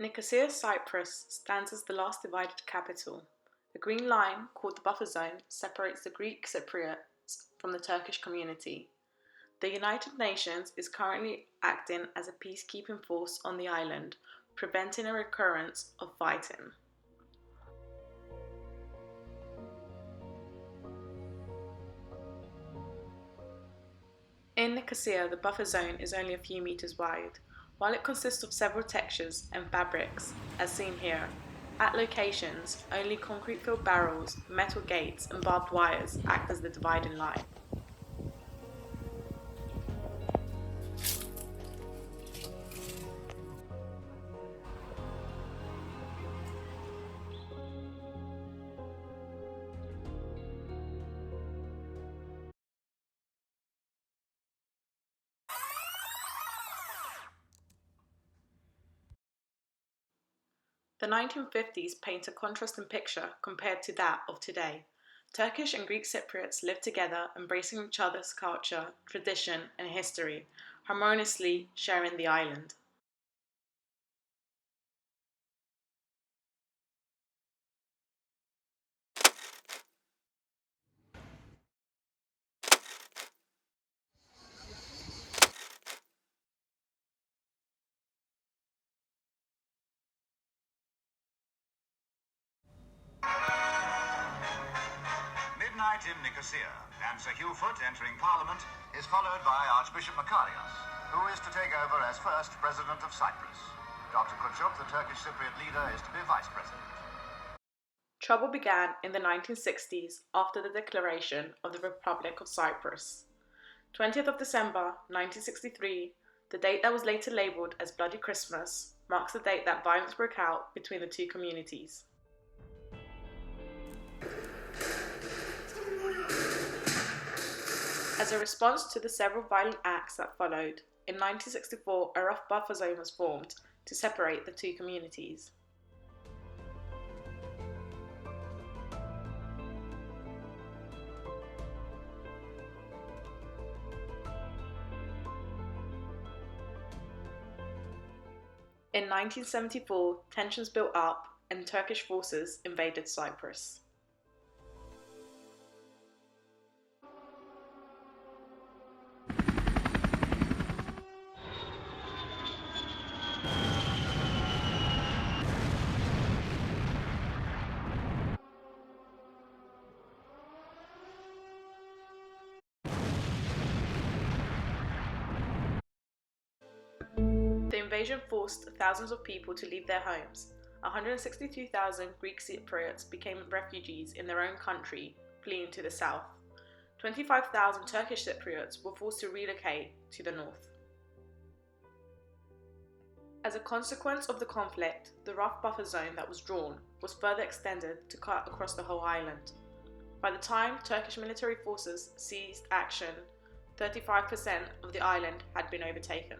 Nicosia, Cyprus stands as the last divided capital. A green line, called the buffer zone, separates the Greek Cypriots from the Turkish community. The United Nations is currently acting as a peacekeeping force on the island, preventing a recurrence of fighting. In Nicosia, the buffer zone is only a few meters wide. While it consists of several textures and fabrics, as seen here, at locations, only concrete-filled barrels, metal gates, and barbed wires act as the dividing line. The 1950s paint a contrasting picture compared to that of today. Turkish and Greek Cypriots lived together, embracing each other's culture, tradition, and history, harmoniously sharing the island. Midnight in Nicosia, and Sir Hugh Foot entering Parliament is followed by Archbishop Makarios, who is to take over as first President of Cyprus. Dr. Kutchuk, the Turkish Cypriot leader, is to be Vice President. Trouble began in the 1960s after the declaration of the Republic of Cyprus. 20th of December 1963, the date that was later labelled as Bloody Christmas, marks the date that violence broke out between the two communities. As a response to the several violent acts that followed, in 1964 a rough buffer zone was formed to separate the two communities. In 1974, tensions built up and Turkish forces invaded Cyprus. The invasion forced thousands of people to leave their homes. 162,000 Greek Cypriots became refugees in their own country, fleeing to the south. 25,000 Turkish Cypriots were forced to relocate to the north. As a consequence of the conflict, the rough buffer zone that was drawn was further extended to cut across the whole island. By the time Turkish military forces seized action, 35% of the island had been overtaken.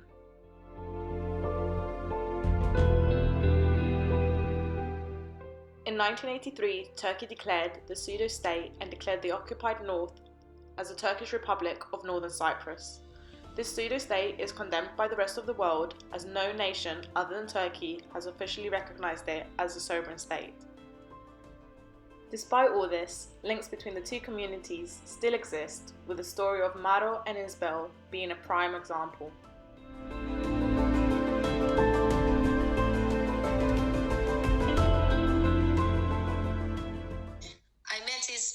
In 1983, Turkey declared the pseudo-state and declared the occupied north as the Turkish Republic of Northern Cyprus. This pseudo-state is condemned by the rest of the world, as no nation other than Turkey has officially recognized it as a sovereign state. Despite all this, links between the two communities still exist, with the story of Maro and Isbel being a prime example.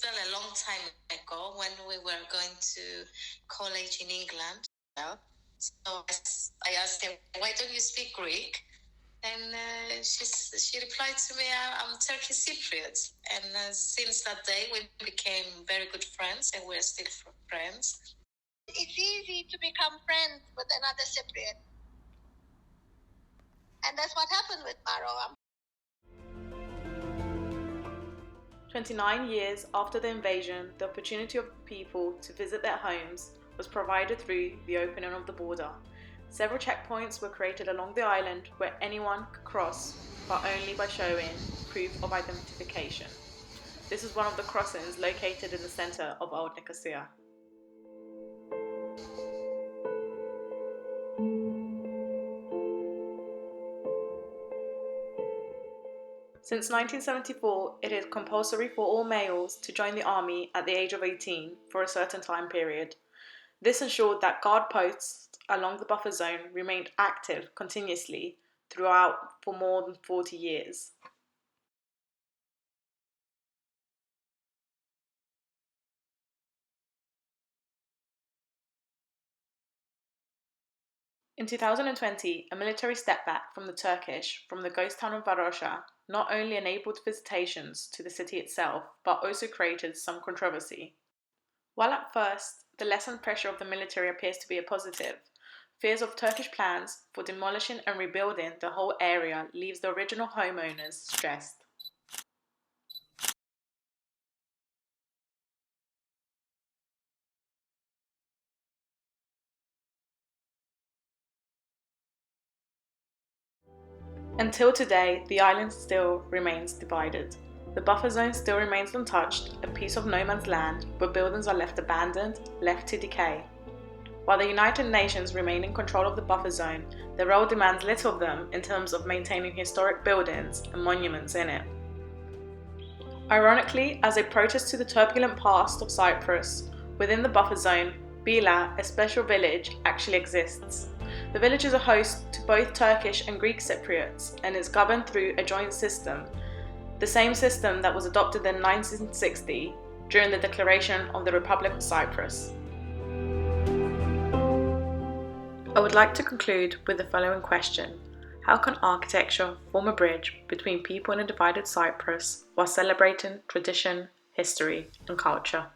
A long time ago when we were going to college in England. So I asked him, why don't you speak Greek? And she replied to me, I'm Turkish Cypriot. And since that day, we became very good friends, and we're still friends. It's easy to become friends with another Cypriot. And that's what happened with Maro. 29 years after the invasion, the opportunity of people to visit their homes was provided through the opening of the border. Several checkpoints were created along the island where anyone could cross, but only by showing proof of identification. This is one of the crossings located in the center of Old Nicosia. Since 1974, it is compulsory for all males to join the army at the age of 18 for a certain time period. This ensured that guard posts along the buffer zone remained active continuously throughout for more than 40 years. In 2020, a military step back from the Turkish from the ghost town of Varosha not only enabled visitations to the city itself, but also created some controversy. While at first, the lessened pressure of the military appears to be a positive, fears of Turkish plans for demolishing and rebuilding the whole area leaves the original homeowners stressed. Until today, the island still remains divided. The buffer zone still remains untouched, a piece of no man's land where buildings are left abandoned, left to decay. While the United Nations remain in control of the buffer zone, their role demands little of them in terms of maintaining historic buildings and monuments in it. Ironically, as a protest to the turbulent past of Cyprus, within the buffer zone, Bila, a special village, actually exists. The village is a host to both Turkish and Greek Cypriots and is governed through a joint system, the same system that was adopted in 1960 during the declaration of the Republic of Cyprus. I would like to conclude with the following question. How can architecture form a bridge between people in a divided Cyprus while celebrating tradition, history, and culture?